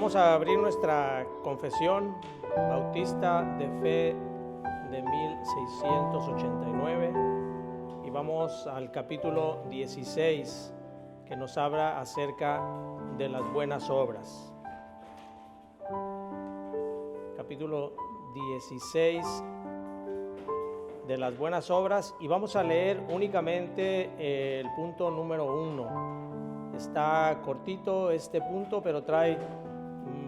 Vamos a abrir nuestra confesión bautista de fe de 1689 y vamos al capítulo 16 que nos habla acerca de las buenas obras. Capítulo 16 de las buenas obras, y vamos a leer únicamente el punto número 1. Está cortito este punto, pero trae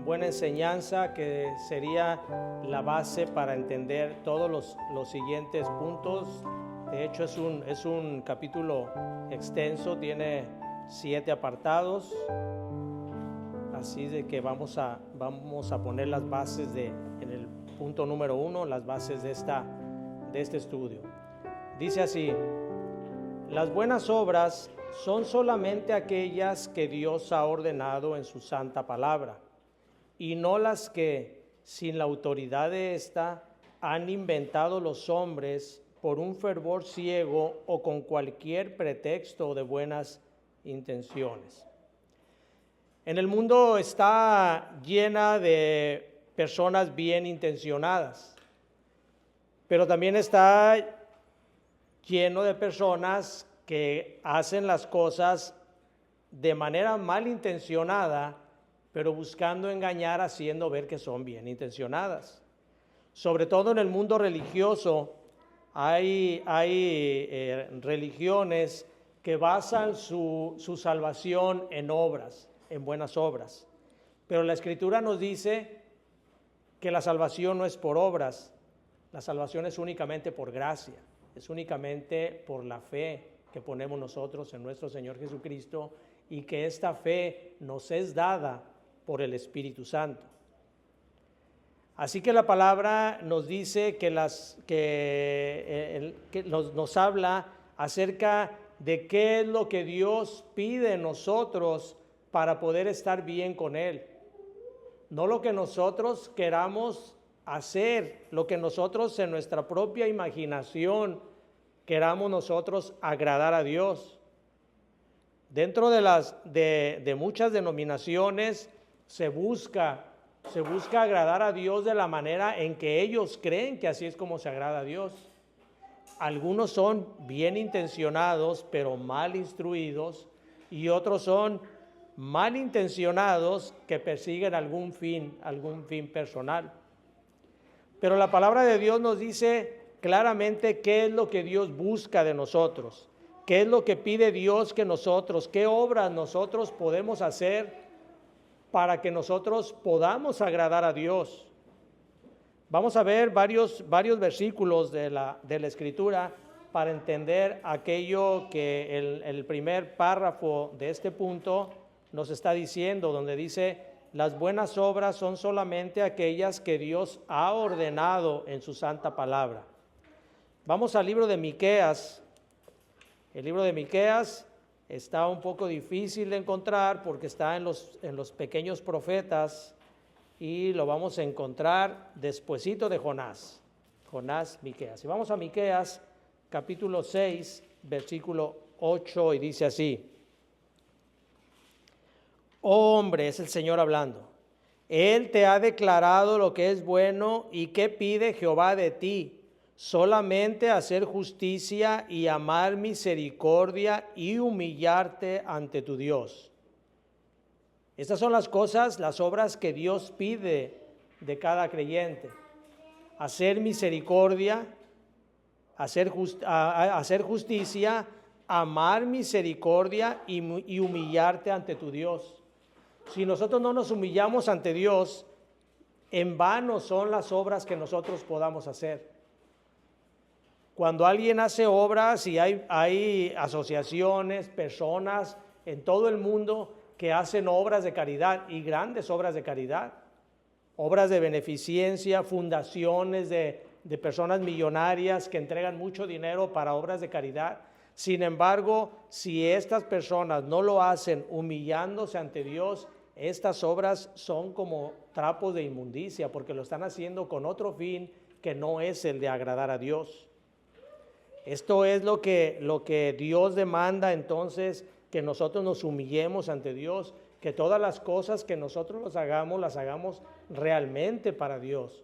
buena enseñanza que sería la base para entender todos los siguientes puntos. De hecho es un capítulo extenso, tiene 7 apartados, así de que vamos a poner las bases en el punto número 1, las bases de este estudio. Dice así: las buenas obras son solamente aquellas que Dios ha ordenado en su santa palabra, y no las que, sin la autoridad de ésta, han inventado los hombres por un fervor ciego o con cualquier pretexto de buenas intenciones. En el mundo está llena de personas bien intencionadas, pero también está lleno de personas que hacen las cosas de manera malintencionada, pero buscando engañar, haciendo ver que son bien intencionadas. Sobre todo en el mundo religioso hay religiones que basan su salvación en obras, en buenas obras. Pero la Escritura nos dice que la salvación no es por obras, la salvación es únicamente por gracia, es únicamente por la fe que ponemos nosotros en nuestro Señor Jesucristo, y que esta fe nos es dada por el Espíritu Santo. Así que la palabra nos dice que nos habla acerca de qué es lo que Dios pide en nosotros para poder estar bien con Él. No lo que nosotros queramos hacer, lo que nosotros en nuestra propia imaginación queramos nosotros agradar a Dios. Dentro de muchas denominaciones se busca agradar a Dios de la manera en que ellos creen que así es como se agrada a Dios. Algunos son bien intencionados pero mal instruidos, y otros son mal intencionados que persiguen algún fin personal. Pero la palabra de Dios nos dice claramente qué es lo que Dios busca de nosotros, qué es lo que pide Dios que nosotros, qué obras nosotros podemos hacer para que nosotros podamos agradar a Dios. Vamos a ver varios versículos de la Escritura para entender aquello que el primer párrafo de este punto nos está diciendo, donde dice: las buenas obras son solamente aquellas que Dios ha ordenado en su santa palabra. Vamos al libro de Miqueas. El libro de Miqueas está un poco difícil de encontrar porque está en los pequeños profetas, y lo vamos a encontrar despuesito de Jonás, Miqueas. Y vamos a Miqueas capítulo 6, versículo 8, y dice así: oh hombre, es el Señor hablando, Él te ha declarado lo que es bueno, y qué pide Jehová de ti: solamente hacer justicia y amar misericordia y humillarte ante tu Dios. Estas son las cosas, las obras que Dios pide de cada creyente: hacer misericordia, hacer justicia, amar misericordia y humillarte ante tu Dios. Si nosotros no nos humillamos ante Dios, en vano son las obras que nosotros podamos hacer. Cuando alguien hace obras, y hay asociaciones, personas en todo el mundo que hacen obras de caridad, y grandes obras de caridad, obras de beneficencia, fundaciones de personas millonarias que entregan mucho dinero para obras de caridad. Sin embargo, si estas personas no lo hacen humillándose ante Dios, estas obras son como trapos de inmundicia, porque lo están haciendo con otro fin que no es el de agradar a Dios. Esto es lo que Dios demanda entonces, que nosotros nos humillemos ante Dios, que todas las cosas que nosotros las hagamos realmente para Dios,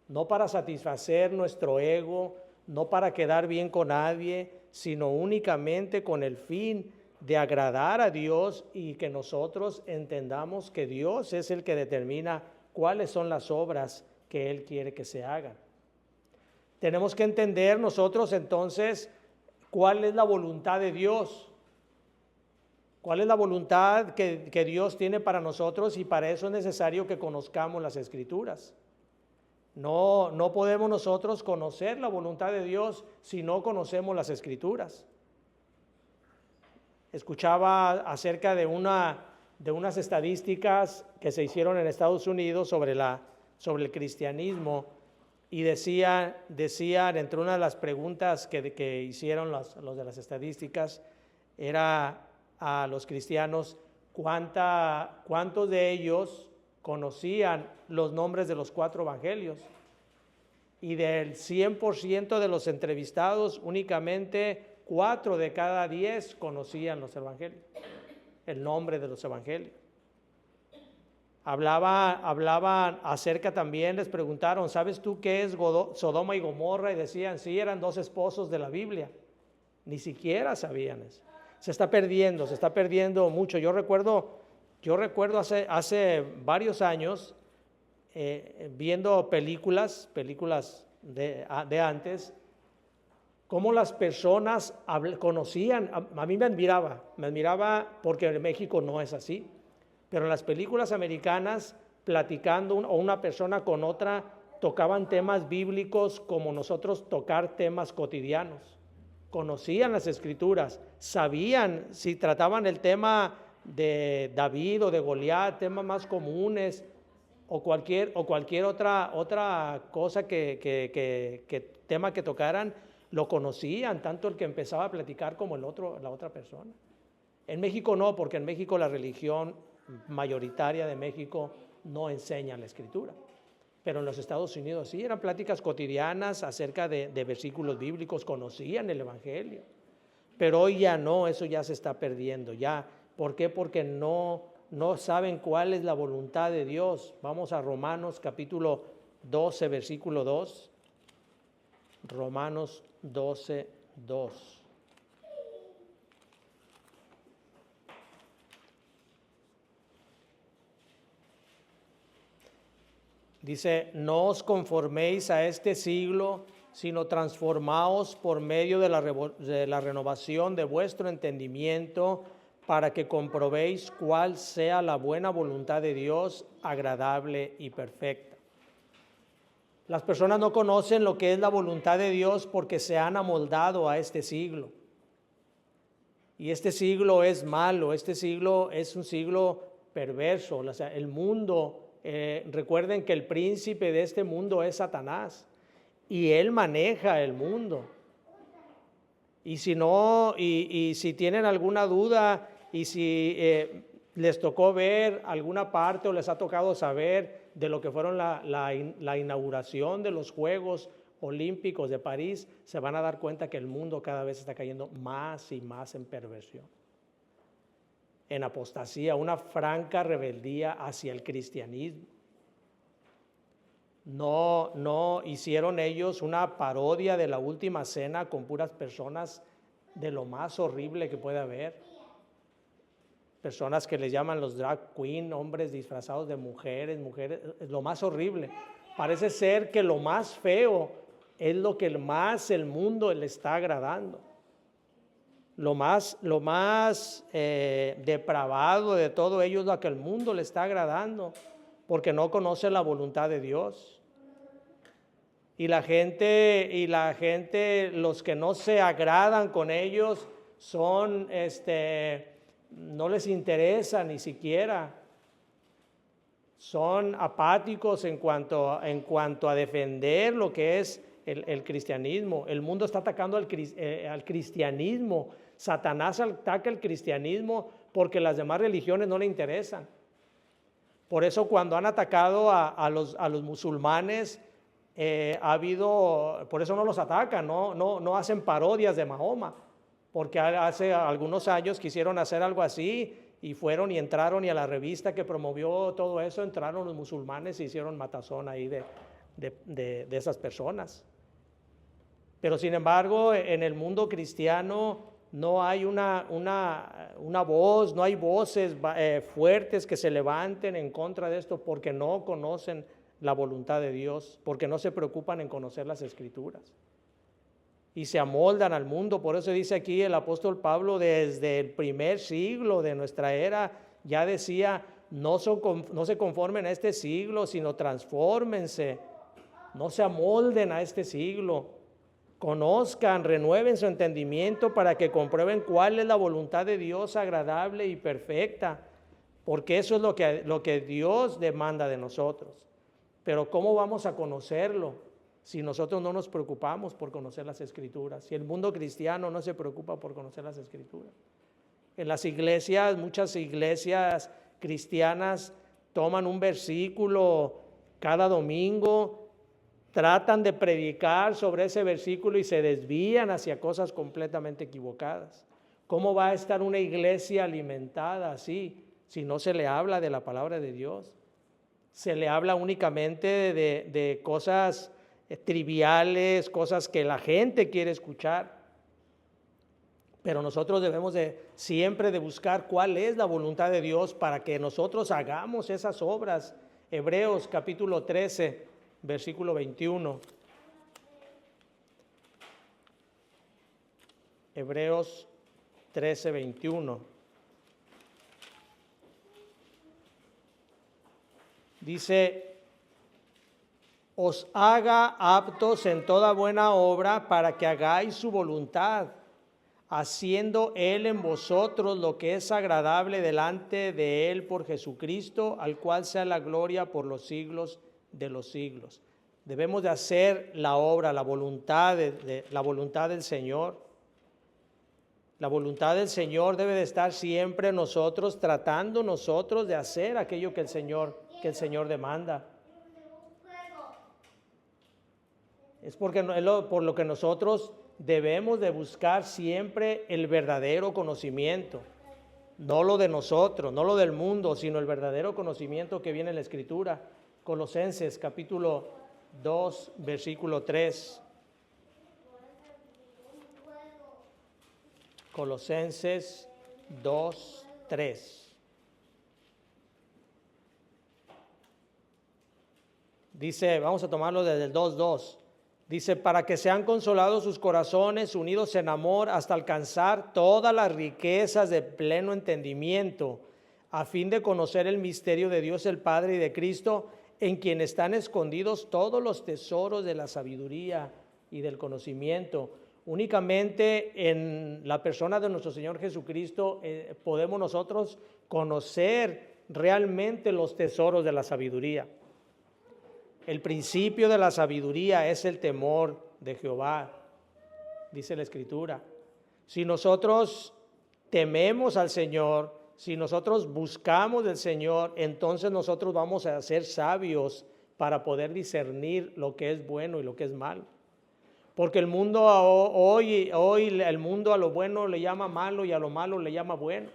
no para satisfacer nuestro ego, no para quedar bien con nadie, sino únicamente con el fin de agradar a Dios y que nosotros entendamos que Dios es el que determina cuáles son las obras que Él quiere que se hagan. Tenemos que entender nosotros entonces cuál es la voluntad de Dios, cuál es la voluntad que Dios tiene para nosotros, y para eso es necesario que conozcamos las Escrituras. No podemos nosotros conocer la voluntad de Dios si no conocemos las Escrituras. Escuchaba acerca de unas estadísticas que se hicieron en Estados Unidos sobre el cristianismo, y decían entre una de las preguntas que hicieron los de las estadísticas, era a los cristianos cuántos de ellos conocían los nombres de los 4 evangelios, y del 100% de los entrevistados, únicamente 4 de cada 10 conocían los evangelios, el nombre de los evangelios. Hablaban acerca también, les preguntaron, ¿sabes tú qué es Sodoma y Gomorra? Y decían, sí, eran 2 esposos de la Biblia. Ni siquiera sabían eso. Se está perdiendo mucho. Yo recuerdo hace varios años, viendo películas de antes, cómo las personas conocían. A mí me admiraba porque en México no es así. Pero en las películas americanas, platicando una persona con otra, tocaban temas bíblicos como nosotros tocar temas cotidianos. Conocían las Escrituras, sabían si trataban el tema de David o de Goliat, temas más comunes, o cualquier otra cosa tema que tocaran, lo conocían, tanto el que empezaba a platicar como la otra persona. En México no, porque en México la religión mayoritaria de México no enseña la Escritura, pero en los Estados Unidos sí, eran pláticas cotidianas acerca de versículos bíblicos, conocían el Evangelio, pero hoy ya no, eso ya se está perdiendo, ya. ¿Por qué? Porque no saben cuál es la voluntad de Dios. Vamos a Romanos capítulo 12, versículo 2, Romanos 12, 2. Dice, no os conforméis a este siglo, sino transformaos por medio de la renovación de vuestro entendimiento, para que comprobéis cuál sea la buena voluntad de Dios, agradable y perfecta. Las personas no conocen lo que es la voluntad de Dios porque se han amoldado a este siglo. Y este siglo es malo, este siglo es un siglo perverso. O sea, el mundo... recuerden que el príncipe de este mundo es Satanás y él maneja el mundo. Y si tienen alguna duda y si les tocó ver alguna parte o les ha tocado saber de lo que fueron la inauguración de los Juegos Olímpicos de París, se van a dar cuenta que el mundo cada vez está cayendo más y más en perversión, en apostasía, una franca rebeldía hacia el cristianismo. No hicieron ellos una parodia de la última cena con puras personas de lo más horrible que puede haber. Personas que les llaman los drag queen, hombres disfrazados de mujeres, lo más horrible. Parece ser que lo más feo es lo que más el mundo le está agradando. Lo más depravado de todo ello es lo que el mundo le está agradando, porque no conoce la voluntad de Dios. Y la gente, los que no se agradan con ellos, son, no les interesa ni siquiera. Son apáticos en cuanto a defender lo que es el cristianismo. El mundo está atacando al cristianismo. Satanás ataca el cristianismo porque las demás religiones no le interesan. Por eso cuando han atacado a los musulmanes, por eso no los atacan, no hacen parodias de Mahoma, porque hace algunos años quisieron hacer algo así y fueron y entraron, y a la revista que promovió todo eso entraron los musulmanes y hicieron matazón ahí de esas personas. Pero sin embargo, en el mundo cristiano no hay una voz, no hay voces fuertes que se levanten en contra de esto, porque no conocen la voluntad de Dios, porque no se preocupan en conocer las Escrituras. Y se amoldan al mundo. Por eso dice aquí el apóstol Pablo, desde el primer siglo de nuestra era, ya decía, no se conformen a este siglo, sino transfórmense, no se amolden a este siglo. Conozcan, renueven su entendimiento para que comprueben cuál es la voluntad de Dios agradable y perfecta, porque eso es lo que Dios demanda de nosotros. Pero ¿cómo vamos a conocerlo si nosotros no nos preocupamos por conocer las Escrituras? Si el mundo cristiano no se preocupa por conocer las Escrituras. En las iglesias, muchas iglesias cristianas toman un versículo cada domingo, tratan de predicar sobre ese versículo y se desvían hacia cosas completamente equivocadas. ¿Cómo va a estar una iglesia alimentada así si no se le habla de la palabra de Dios? Se le habla únicamente de cosas triviales, cosas que la gente quiere escuchar. Pero nosotros debemos siempre de buscar cuál es la voluntad de Dios para que nosotros hagamos esas obras. Hebreos capítulo 13, versículo 21. Hebreos 13, 21. Dice, os haga aptos en toda buena obra para que hagáis su voluntad, haciendo Él en vosotros lo que es agradable delante de Él por Jesucristo, al cual sea la gloria por los siglos de los siglos. Debemos de hacer la obra, la voluntad la voluntad del Señor. La voluntad del Señor debe de estar siempre nosotros, tratando nosotros de hacer aquello que el Señor demanda. Es por lo que nosotros debemos de buscar siempre el verdadero conocimiento, no lo de nosotros, no lo del mundo, sino el verdadero conocimiento que viene en la Escritura. Colosenses capítulo 2, versículo 3. Colosenses 2, 3. Dice, vamos a tomarlo desde el 2:2. Dice, para que sean consolados sus corazones, unidos en amor, hasta alcanzar todas las riquezas de pleno entendimiento, a fin de conocer el misterio de Dios el Padre y de Cristo, en quien están escondidos todos los tesoros de la sabiduría y del conocimiento. Únicamente en la persona de nuestro Señor Jesucristo podemos nosotros conocer realmente los tesoros de la sabiduría. El principio de la sabiduría es el temor de Jehová, dice la Escritura. Si nosotros tememos al Señor, si nosotros buscamos del Señor, entonces nosotros vamos a ser sabios para poder discernir lo que es bueno y lo que es malo. Porque el mundo hoy el mundo a lo bueno le llama malo y a lo malo le llama bueno.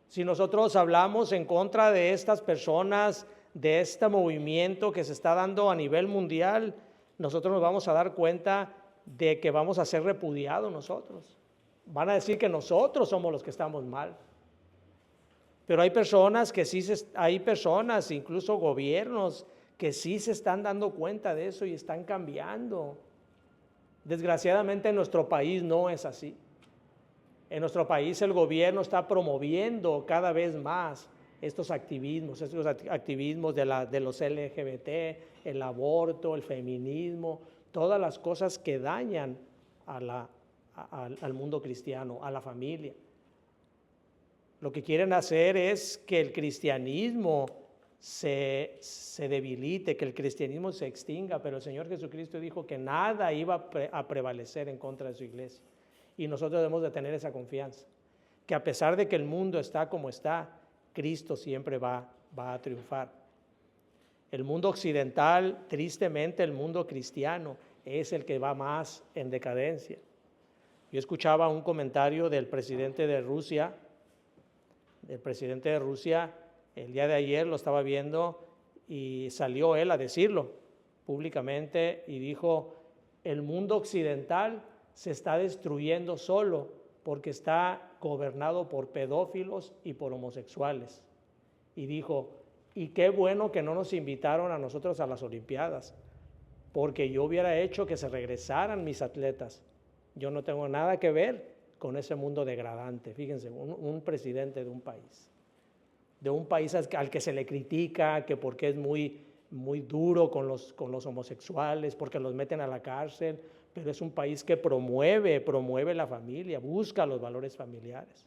Si nosotros hablamos en contra de estas personas, de este movimiento que se está dando a nivel mundial, nosotros nos vamos a dar cuenta de que vamos a ser repudiados nosotros. Van a decir que nosotros somos los que estamos mal. Pero hay personas que sí, hay personas, incluso gobiernos, que sí se están dando cuenta de eso y están cambiando. Desgraciadamente en nuestro país no es así. En nuestro país el gobierno está promoviendo cada vez más estos activismos de los LGBT, el aborto, el feminismo, todas las cosas que dañan al mundo cristiano, a la familia. Lo que quieren hacer es que el cristianismo se debilite, que el cristianismo se extinga, pero el Señor Jesucristo dijo que nada iba a prevalecer en contra de su iglesia. Y nosotros debemos de tener esa confianza, que a pesar de que el mundo está como está, Cristo siempre va a triunfar. El mundo occidental, tristemente el mundo cristiano, es el que va más en decadencia. Yo escuchaba un comentario del presidente de Rusia, el presidente de Rusia, el día de ayer lo estaba viendo y salió él a decirlo públicamente y dijo, el mundo occidental se está destruyendo solo porque está gobernado por pedófilos y por homosexuales. Y dijo, y qué bueno que no nos invitaron a nosotros a las Olimpiadas, porque yo hubiera hecho que se regresaran mis atletas. Yo no tengo nada que ver con ese mundo degradante. Fíjense, un presidente de un país al que se le critica, que porque es muy duro con los homosexuales, porque los meten a la cárcel, pero es un país que promueve la familia, busca los valores familiares.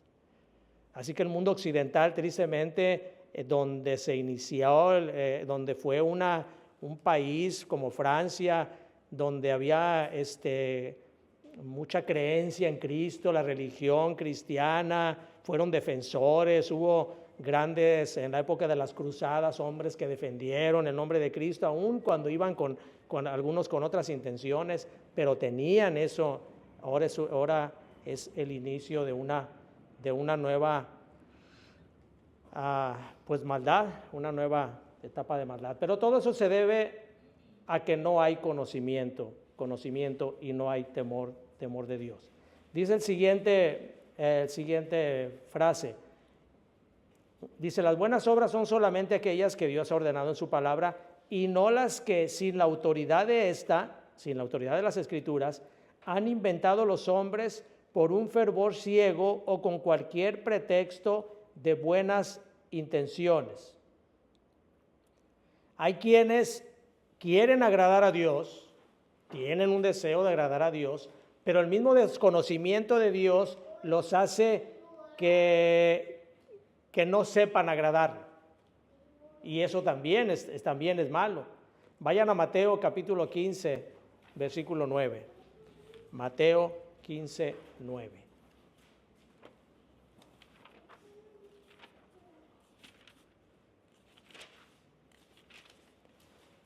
Así que el mundo occidental, tristemente, donde se inició, donde fue un país como Francia, donde había mucha creencia en Cristo, la religión cristiana, fueron defensores, hubo grandes, en la época de las cruzadas, hombres que defendieron el nombre de Cristo, aun cuando iban con algunos con otras intenciones, pero tenían eso. Ahora es el inicio de una nueva pues maldad, una nueva etapa de maldad. Pero todo eso se debe a que no hay conocimiento y no hay temor de Dios. Dice el siguiente frase. Dice, las buenas obras son solamente aquellas que Dios ha ordenado en su palabra y no las que sin la autoridad de las Escrituras, han inventado los hombres por un fervor ciego o con cualquier pretexto de buenas intenciones. Hay quienes quieren agradar a Dios, tienen un deseo de agradar a Dios, pero el mismo desconocimiento de Dios los hace que no sepan agradar. Y eso también es malo. Vayan a Mateo capítulo 15, versículo 9. Mateo 15, 9.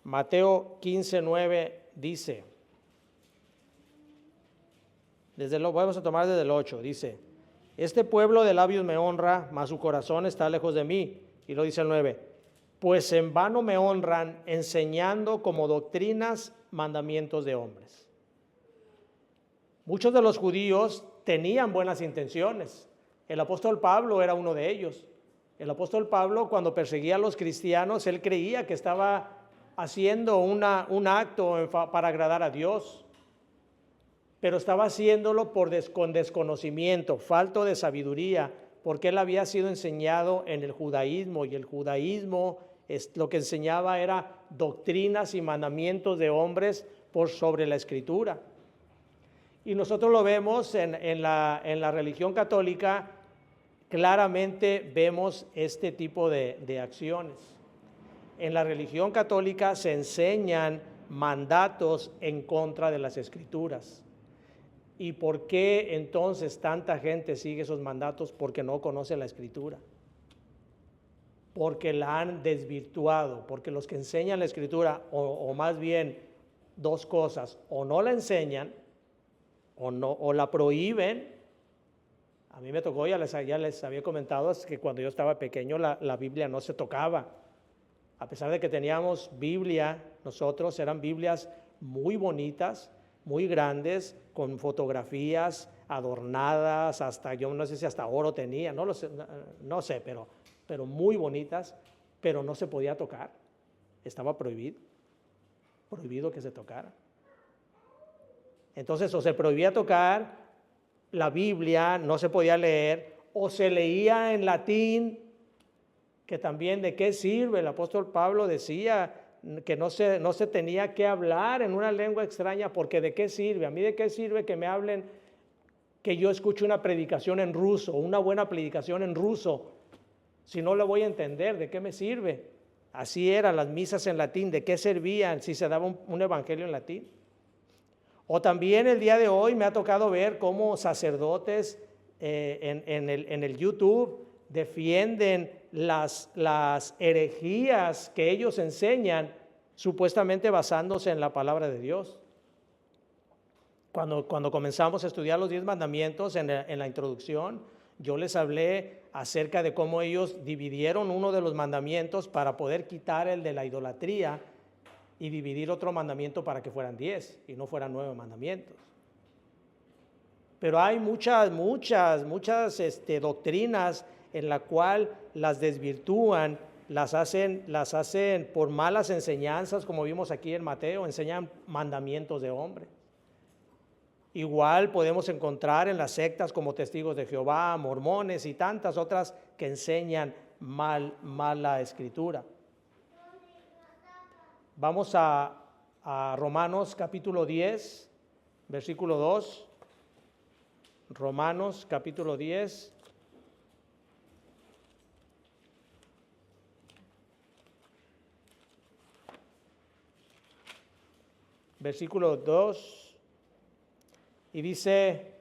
Mateo 15, 9 dice, vamos a tomar desde el 8, dice, este pueblo de labios me honra, mas su corazón está lejos de mí. Y lo dice el 9, pues en vano me honran enseñando como doctrinas mandamientos de hombres. Muchos de los judíos tenían buenas intenciones. El apóstol Pablo era uno de ellos. El apóstol Pablo, cuando perseguía a los cristianos, él creía que estaba haciendo un acto para agradar a Dios, pero estaba haciéndolo con desconocimiento, falto de sabiduría, porque él había sido enseñado en el judaísmo, y el judaísmo lo que enseñaba era doctrinas y mandamientos de hombres por sobre la Escritura. Y nosotros lo vemos en la religión católica, claramente vemos este tipo de acciones. En la religión católica se enseñan mandatos en contra de las Escrituras. ¿Y por qué entonces tanta gente sigue esos mandatos? Porque no conoce la Escritura. Porque la han desvirtuado. Porque los que enseñan la Escritura, o más bien dos cosas, o no la enseñan, o la prohíben. A mí me tocó, ya les había comentado, es que cuando yo estaba pequeño la Biblia no se tocaba. A pesar de que teníamos Biblia, nosotros eran Biblias muy bonitas, muy grandes, con fotografías adornadas, hasta yo no sé si hasta oro tenía, no sé, pero muy bonitas, pero no se podía tocar. Estaba prohibido que se tocara. Entonces, o se prohibía tocar la Biblia, no se podía leer, o se leía en latín, que también de qué sirve. El apóstol Pablo decía que no se tenía que hablar en una lengua extraña, porque de qué sirve. A mí de qué sirve que me hablen, que yo escuche una predicación en ruso, una buena predicación en ruso, si no la voy a entender. ¿De qué me sirve? Así eran las misas en latín. ¿De qué servían si se daba un evangelio en latín? O también el día de hoy me ha tocado ver cómo sacerdotes en el YouTube defienden las herejías que ellos enseñan, supuestamente basándose en la palabra de Dios. Cuando comenzamos a estudiar los 10 mandamientos en la introducción, Yo les hablé acerca de cómo ellos dividieron uno de los mandamientos para poder quitar el de la idolatría y dividir otro mandamiento para que fueran 10 y no fueran 9 mandamientos. Pero hay muchas doctrinas en la cual las desvirtúan, las hacen por malas enseñanzas, como vimos aquí en Mateo, enseñan mandamientos de hombre. Igual podemos encontrar en las sectas como Testigos de Jehová, Mormones y tantas otras que enseñan mala escritura. Vamos a Romanos capítulo 10, versículo 2. Romanos capítulo 10. Versículo 2. Y dice,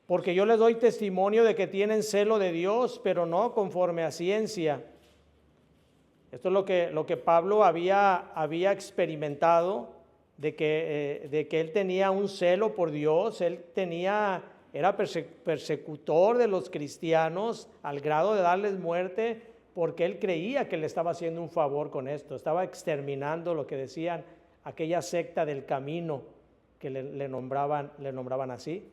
porque yo les doy testimonio de que tienen celo de Dios, pero no conforme a ciencia. Esto es lo que Pablo había experimentado, de que él tenía un celo por Dios, era persecutor de los cristianos al grado de darles muerte, porque él creía que le estaba haciendo un favor con esto, estaba exterminando lo que decían aquella secta del camino, que le nombraban así,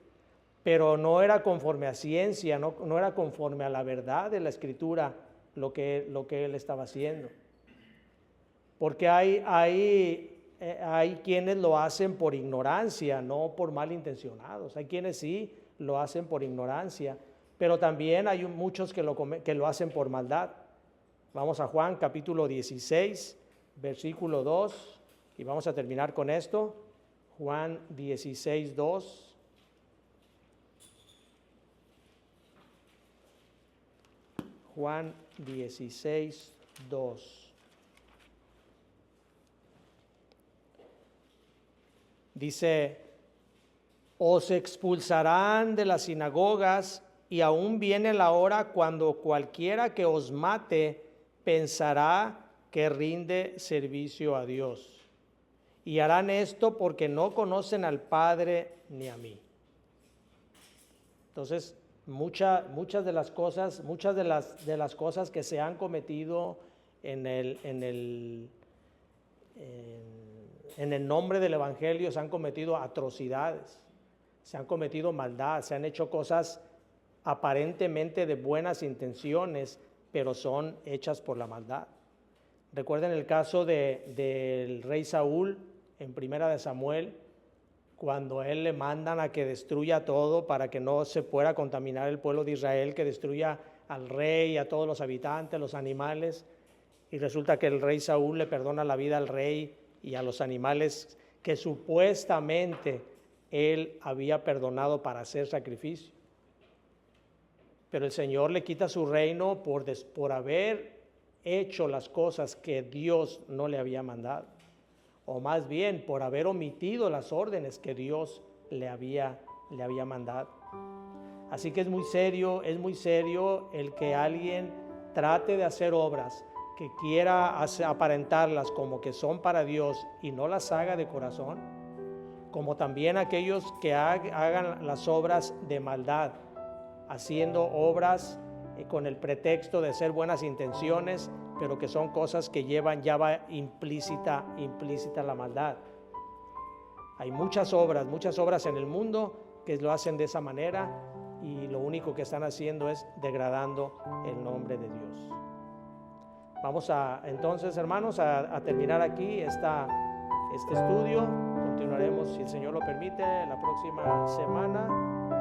pero no era conforme a ciencia, no era conforme a la verdad de la Escritura lo que él estaba haciendo. Porque hay quienes lo hacen por ignorancia, no por malintencionados. Hay quienes sí lo hacen por ignorancia, pero también hay muchos que lo hacen por maldad. Vamos a Juan capítulo 16, versículo 2, y vamos a terminar con esto. Juan 16, 2. Juan 16, 2. Dice, os expulsarán de las sinagogas y aún viene la hora cuando cualquiera que os mate pensará que rinde servicio a Dios. Y harán esto porque no conocen al Padre ni a mí. Entonces, muchas de las cosas que se han cometido en el nombre del Evangelio, se han cometido atrocidades, se han cometido maldad, se han hecho cosas aparentemente de buenas intenciones, pero son hechas por la maldad. Recuerden el caso del rey Saúl en Primera de Samuel, cuando él le mandan a que destruya todo para que no se pueda contaminar el pueblo de Israel, que destruya al rey, a todos los habitantes, los animales, y resulta que el rey Saúl le perdona la vida al rey y a los animales que supuestamente él había perdonado para hacer sacrificio. Pero el Señor le quita su reino por haber hecho las cosas que Dios no le había mandado, o más bien por haber omitido las órdenes que Dios le había mandado. Así que es muy serio el que alguien trate de hacer obras que quiera aparentarlas como que son para Dios y no las haga de corazón, como también aquellos que hagan las obras de maldad, haciendo obras con el pretexto de ser buenas intenciones, pero que son cosas que ya va implícita la maldad. Hay muchas obras en el mundo que lo hacen de esa manera, y lo único que están haciendo es degradando el nombre de Dios. Vamos entonces, hermanos, a terminar aquí este estudio. Continuaremos, si el Señor lo permite, la próxima semana.